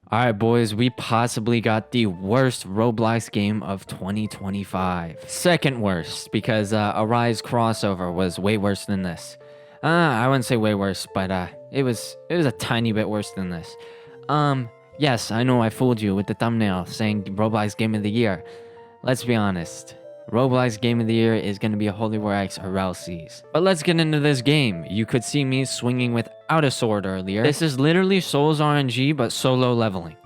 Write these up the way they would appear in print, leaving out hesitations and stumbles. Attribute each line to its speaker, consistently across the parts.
Speaker 1: All right, boys, we possibly got the worst Roblox game of 2025. Second worst, because Arise crossover was way worse than this. I wouldn't say way worse, but it was a tiny bit worse than this. Yes, I know I fooled you with the thumbnail saying Roblox Game of the Year. Let's be honest. Roblox Game of the Year is going to be a Holy War X or Elsie's. But let's get into this game. You could see me swinging without a sword earlier. This is literally Souls RNG, but solo leveling.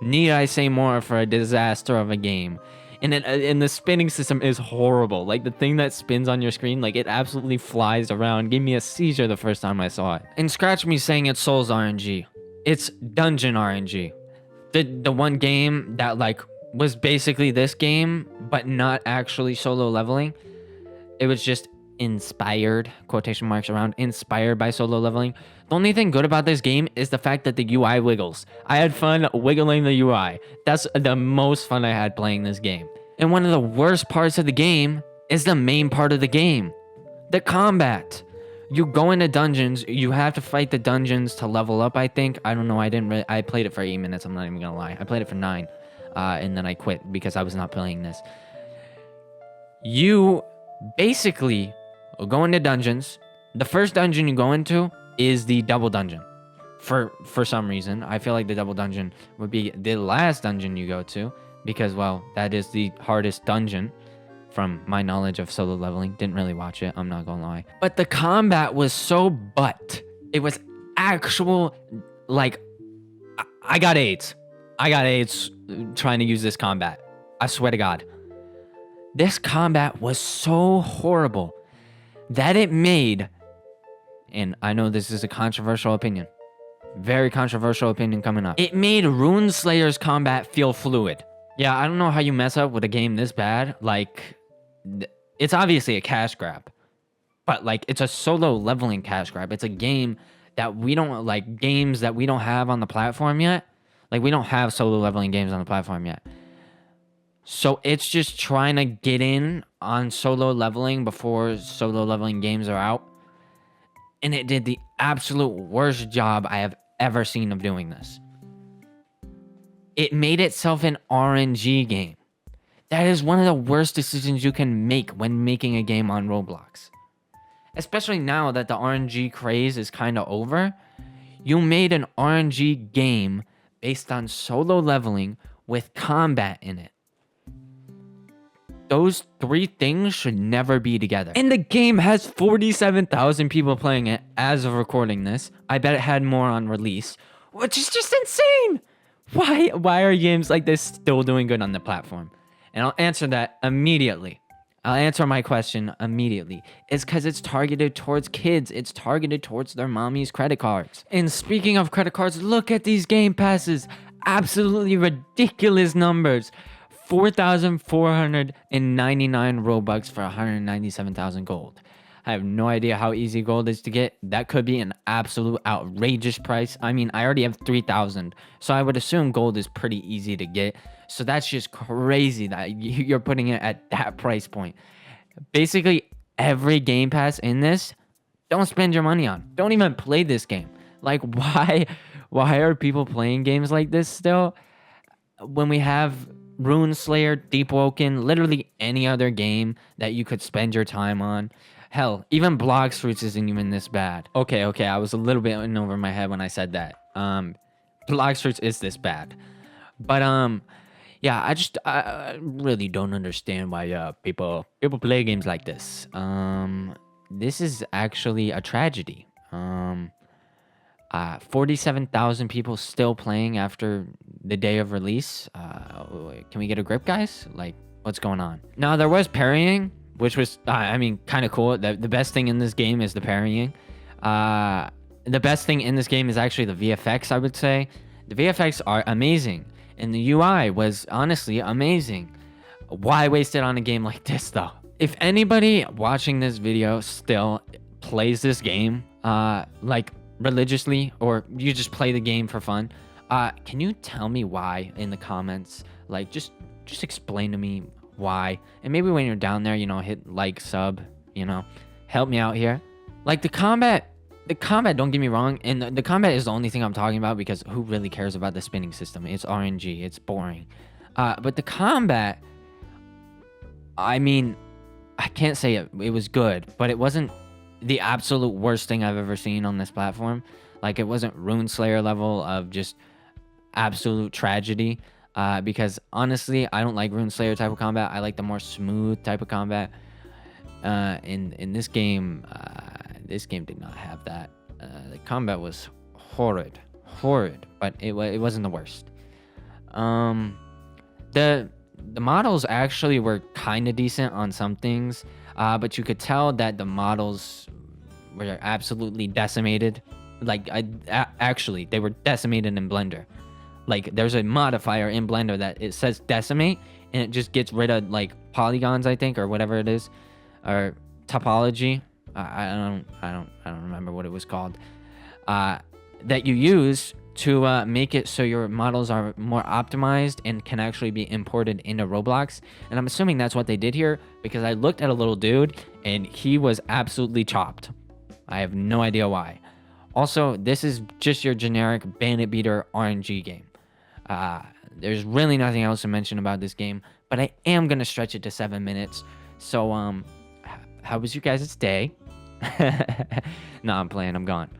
Speaker 1: Need I say more for a disaster of a game? And the spinning system is horrible. Like, the thing that spins on your screen, like, it absolutely flies around. Gave me a seizure the first time I saw it. And scratch me saying it's Souls RNG. It's Dungeon RNG. The one game that, like, was basically this game, but not actually solo leveling. It was just inspired, quotation marks around, inspired by solo leveling. The only thing good about this game is the fact that the UI wiggles. I had fun wiggling the UI. That's the most fun I had playing this game. And one of the worst parts of the game is the main part of the game. The combat. You go into dungeons, you have to fight the dungeons to level up, I think. I don't know, I played it for 8 minutes, I'm not even gonna lie. I played it for 9. And then I quit because I was not playing this. You basically go into dungeons. The first dungeon you go into is the double dungeon. For some reason, I feel like the double dungeon would be the last dungeon you go to because, well, that is the hardest dungeon from my knowledge of solo leveling. Didn't really watch it, I'm not gonna lie. But the combat was so butt. It was actual, like, I got AIDS. I got AIDS trying to use this combat. I swear to God. This combat was so horrible that it made, and I know this is a controversial opinion, very controversial opinion coming up. It made Runeslayer's combat feel fluid. Yeah, I don't know how you mess up with a game this bad. Like, it's obviously a cash grab, but like, it's a solo leveling cash grab. It's a game that we don't, like, games that we don't have on the platform yet. Like, we don't have solo leveling games on the platform yet. So it's just trying to get in on solo leveling before solo leveling games are out. And it did the absolute worst job I have ever seen of doing this. It made itself an RNG game. That is one of the worst decisions you can make when making a game on Roblox. Especially now that the RNG craze is kind of over. You made an RNG game based on solo leveling with combat in it. Those three things should never be together. And the game has 47,000 people playing it as of recording this. I bet it had more on release, which is just insane. Why are games like this still doing good on the platform? And I'll answer that immediately. I'll answer my question immediately. It's because it's targeted towards kids. It's targeted towards their mommy's credit cards. And speaking of credit cards, look at these game passes. Absolutely ridiculous numbers. 4,499 Robux for 197,000 gold. I have no idea how easy gold is to get. That could be an absolute outrageous price. I mean, I already have 3,000. So I would assume gold is pretty easy to get. So that's just crazy that you're putting it at that price point. Basically, every game pass in this, don't spend your money on. Don't even play this game. Like, why are people playing games like this still? When we have Runeslayer, Deepwoken, literally any other game that you could spend your time on. Hell, even Blox Fruits isn't even this bad. Okay, I was a little bit in over my head when I said that. Blox Fruits is this bad. But yeah, I really don't understand why people play games like this. This is actually a tragedy. 47,000 people still playing after the day of release. Can we get a grip, guys? Like, what's going on? Now, there was parrying, which was, I mean, kind of cool. The best thing in this game is the parrying. The best thing in this game is actually the VFX, I would say. The VFX are amazing. And the UI was honestly amazing. Why waste it on a game like this, though? If anybody watching this video still plays this game, like, religiously, or you just play the game for fun, can you tell me why in the comments? Like, just explain to me why. And maybe when you're down there, you know, hit like, sub, you know, help me out here. Like, the combat the combat, don't get me wrong, and the combat is the only thing I'm talking about because who really cares about the spinning system? It's RNG, it's boring. But the combat, I mean, I can't say it was good, but it wasn't the absolute worst thing I've ever seen on this platform. Like, it wasn't Rune Slayer level of just absolute tragedy. Because honestly, I don't like Rune Slayer type of combat. I like the more smooth type of combat. In this game did not have that. The combat was horrid, but it wasn't the worst. The models actually were kind of decent on some things, but you could tell that the models were absolutely decimated. Like, actually, they were decimated in Blender. Like, there's a modifier in Blender that it says decimate, and it just gets rid of like polygons, I think, or whatever it is, or topology. I don't remember what it was called. That you use to make it so your models are more optimized and can actually be imported into Roblox. And I'm assuming that's what they did here, because I looked at a little dude and he was absolutely chopped. I have no idea why. Also, this is just your generic Bandit Beater RNG game. There's really nothing else to mention about this game, but I am gonna stretch it to 7 minutes. So how was you guys' day? No, I'm playing, I'm gone.